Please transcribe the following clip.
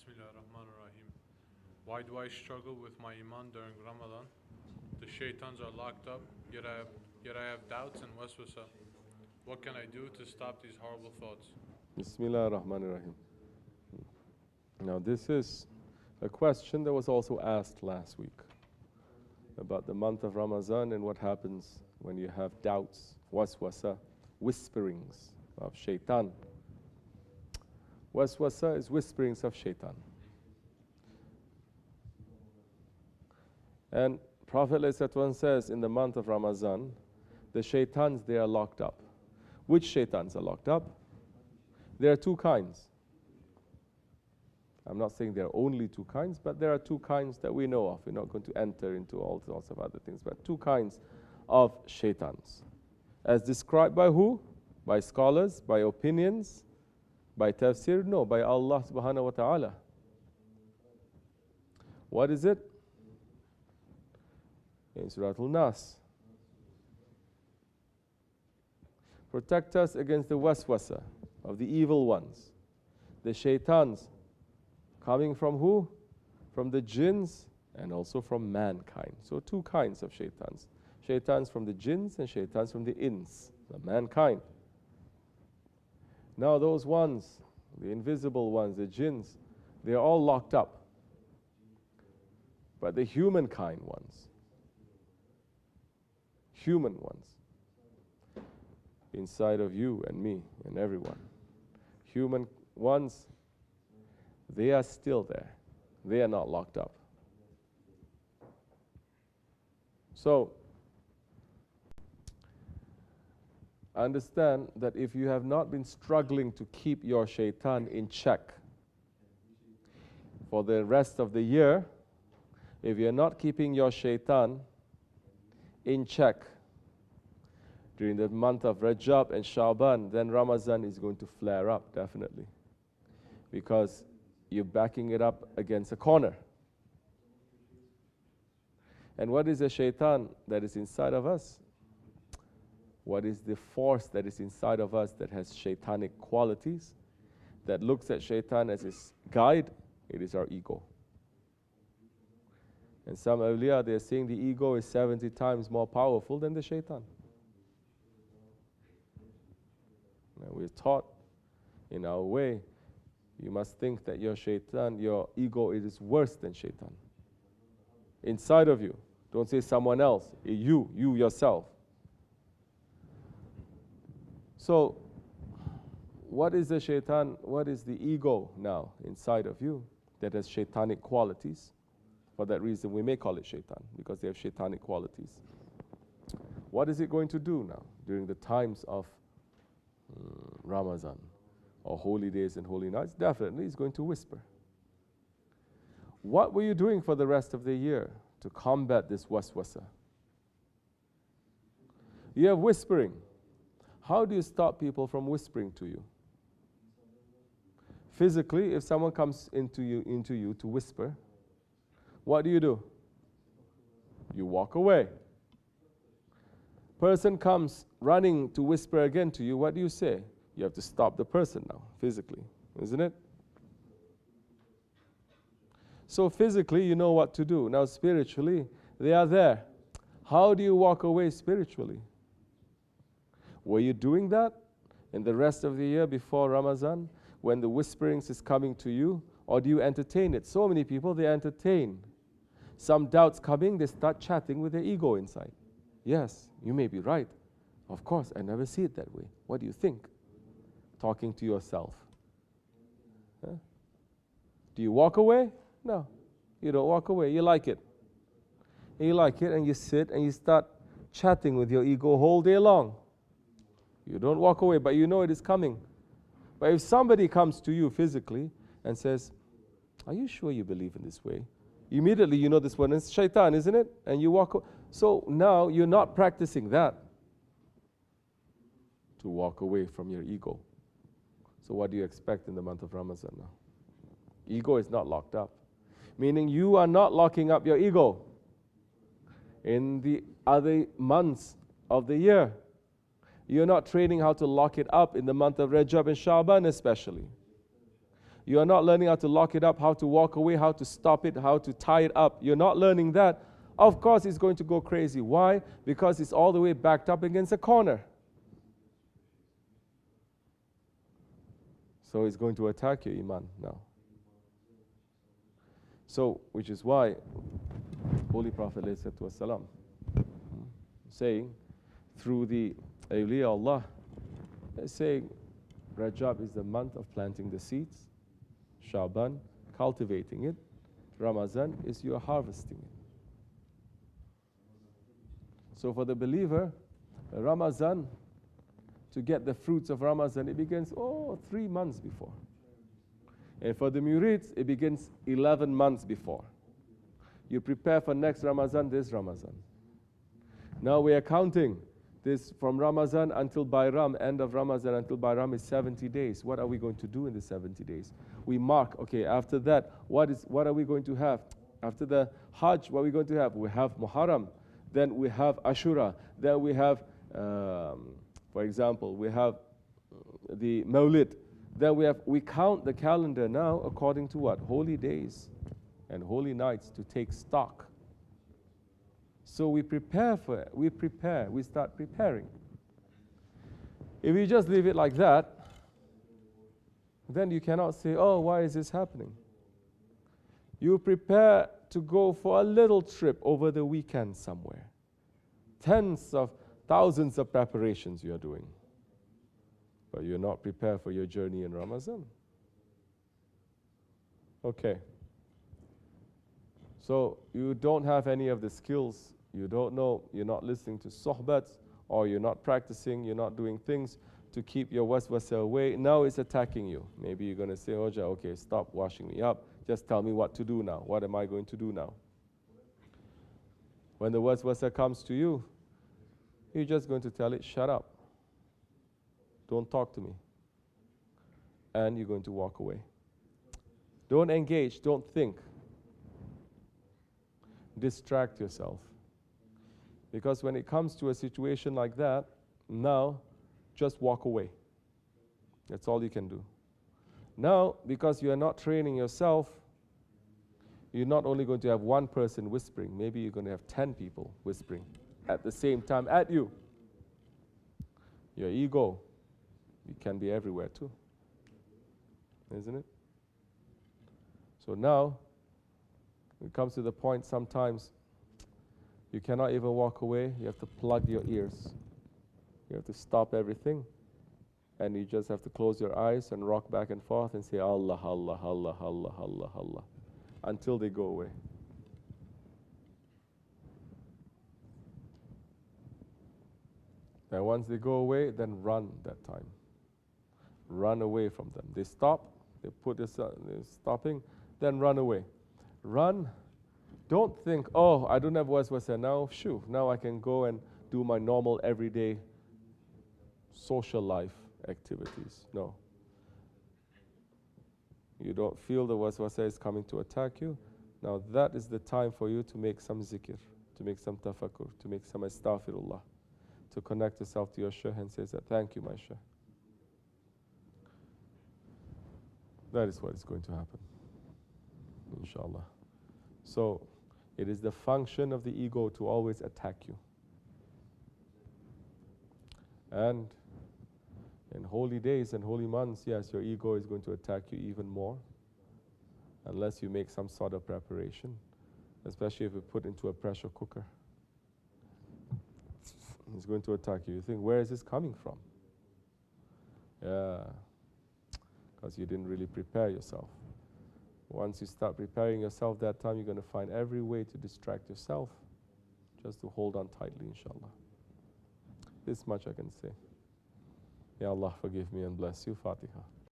Bismillahirrahmanirrahim. Why do I struggle with my Iman during Ramadan? The shaytans are locked up, yet I have doubts and waswasa. What can I do to stop these horrible thoughts? Bismillahirrahmanirrahim. Now this is a question that was also asked last week about the month of Ramadan and what happens when you have doubts, waswasa, whisperings of shaitan. Waswasa is whisperings of shaitan. And Prophet ﷺ says in the month of Ramadan, the shaitans, they are locked up. Which shaitans are locked up? There are two kinds. I'm not saying there are only two kinds, but there are two kinds that we know of. We're not going to enter into all sorts of other things, but two kinds of shaitans. As described by who? By scholars, by opinions, by tafsir? No, by Allah subhanahu wa ta'ala. What is it? In Surah Al-Nas. Protect us against the waswasa of the evil ones. The shaitans coming from who? From the jinns and also from mankind. So two kinds of shaitans. Shaitans from the jinns and shaitans from the ins, the mankind. Now those ones, the invisible ones, the jinns, they're all locked up. But the humankind ones, human ones, inside of you and me and everyone, human ones, they are still there. They are not locked up. So, understand that if you have not been struggling to keep your shaitan in check for the rest of the year, if you're not keeping your shaitan in check during the month of Rajab and Shaban, then Ramadan is going to flare up, definitely. Because you're backing it up against a corner. And what is the shaitan that is inside of us? What is the force that is inside of us that has shaitanic qualities, that looks at shaitan as his guide? It is our ego. And some awliya, they are saying the ego is 70 times more powerful than the shaitan. Now we're taught in our way, you must think that your shaitan, your ego, it is worse than shaitan. Inside of you. Don't say someone else. You yourself. So, what is the shaitan? What is the ego now inside of you that has shaitanic qualities? For that reason, we may call it shaitan, because they have shaitanic qualities. What is it going to do now during the times of Ramadan or holy days and holy nights? Definitely it's going to whisper. What were you doing for the rest of the year to combat this waswasa? You have whispering. How do you stop people from whispering to you? Physically, if someone comes into you to whisper, what do? You walk away. Person comes running to whisper again to you, what do you say? You have to stop the person now, physically, isn't it? So physically, you know what to do. Now spiritually, they are there. How do you walk away spiritually? Were you doing that in the rest of the year before Ramadan, when the whisperings is coming to you? Or do you entertain it? So many people, they entertain. Some doubts coming, they start chatting with their ego inside. Yes, you may be right. Of course, I never see it that way. What do you think? Talking to yourself. Huh? Do you walk away? No, you don't walk away. You like it. And you like it, and you sit and you start chatting with your ego whole day long. You don't walk away, but you know it is coming. But if somebody comes to you physically and says, are you sure you believe in this way? Immediately you know this one is shaitan, isn't it? And you walk away. So now you're not practicing that, to walk away from your ego. So what do you expect in the month of Ramadan now? Ego is not locked up. Meaning you are not locking up your ego in the other months of the year. You're not training how to lock it up in the month of Rajab and Shaban especially. You are not learning how to lock it up, how to walk away, how to stop it, how to tie it up. You're not learning that. Of course, it's going to go crazy. Why? Because it's all the way backed up against a corner. So it's going to attack your Iman now. So, which is why Holy Prophet ﷺ saying through the awliya Allah, saying Rajab is the month of planting the seeds, Shaban, cultivating it, Ramadan is you are harvesting it. So for the believer, Ramadan, to get the fruits of Ramadan, it begins 3 months before. And for the murids, it begins 11 months before. You prepare for next Ramadan, this Ramadan. Now we are counting this from Ramadan until Bayram, end of Ramadan until Bayram is 70 days. What are we going to do in the 70 days? We mark, okay, after that, what are we going to have? After the Hajj, what are we going to have? We have Muharram, then we have Ashura, then we have, for example, we have the Mawlid. Then we count the calendar now according to what? Holy days and holy nights to take stock. So we prepare for it. We start preparing. If you just leave it like that, then you cannot say, oh, why is this happening? You prepare to go for a little trip over the weekend somewhere. Tens of thousands of preparations you are doing. But you're not prepared for your journey in Ramadan. Okay. So you don't have any of the skills. You don't know. You're not listening to sohbats, or you're not practicing. You're not doing things to keep your waswasa away. Now it's attacking you. Maybe you're going to say, Hoja, okay, stop washing me up. Just tell me what to do now. What am I going to do now? When the waswasa comes to you, you're just going to tell it, shut up. Don't talk to me. And you're going to walk away. Don't engage. Don't think. Distract yourself. Because when it comes to a situation like that, now just walk away. That's all you can do. Now, because you are not training yourself, you're not only going to have one person whispering, maybe you're going to have 10 people whispering at the same time at you. Your ego, it can be everywhere too, isn't it? So now, it comes to the point sometimes you cannot even walk away. You have to plug your ears. You have to stop everything. And you just have to close your eyes and rock back and forth and say, Allah, Allah, Allah, Allah, Allah, Allah, until they go away. And once they go away, then run that time. Run away from them. They stop, they put this, they're stopping, then run away. Run. Don't think, oh, I don't have waswasa now. Shoo, now I can go and do my normal everyday social life activities. No. You don't feel the waswasa is coming to attack you. Now that is the time for you to make some zikr, to make some tafakkur, to make some astaghfirullah, to connect yourself to your Shaykh and say that, thank you, my Shaykh. That is what is going to happen, inshallah. So, it is the function of the ego to always attack you. And in holy days and holy months, yes, your ego is going to attack you even more, unless you make some sort of preparation, especially if you put into a pressure cooker. It's going to attack you. You think, where is this coming from? Yeah, because you didn't really prepare yourself. Once you start preparing yourself, that time you're going to find every way to distract yourself, just to hold on tightly, inshallah. This much I can say. Ya Allah, forgive me and bless you. Fatiha.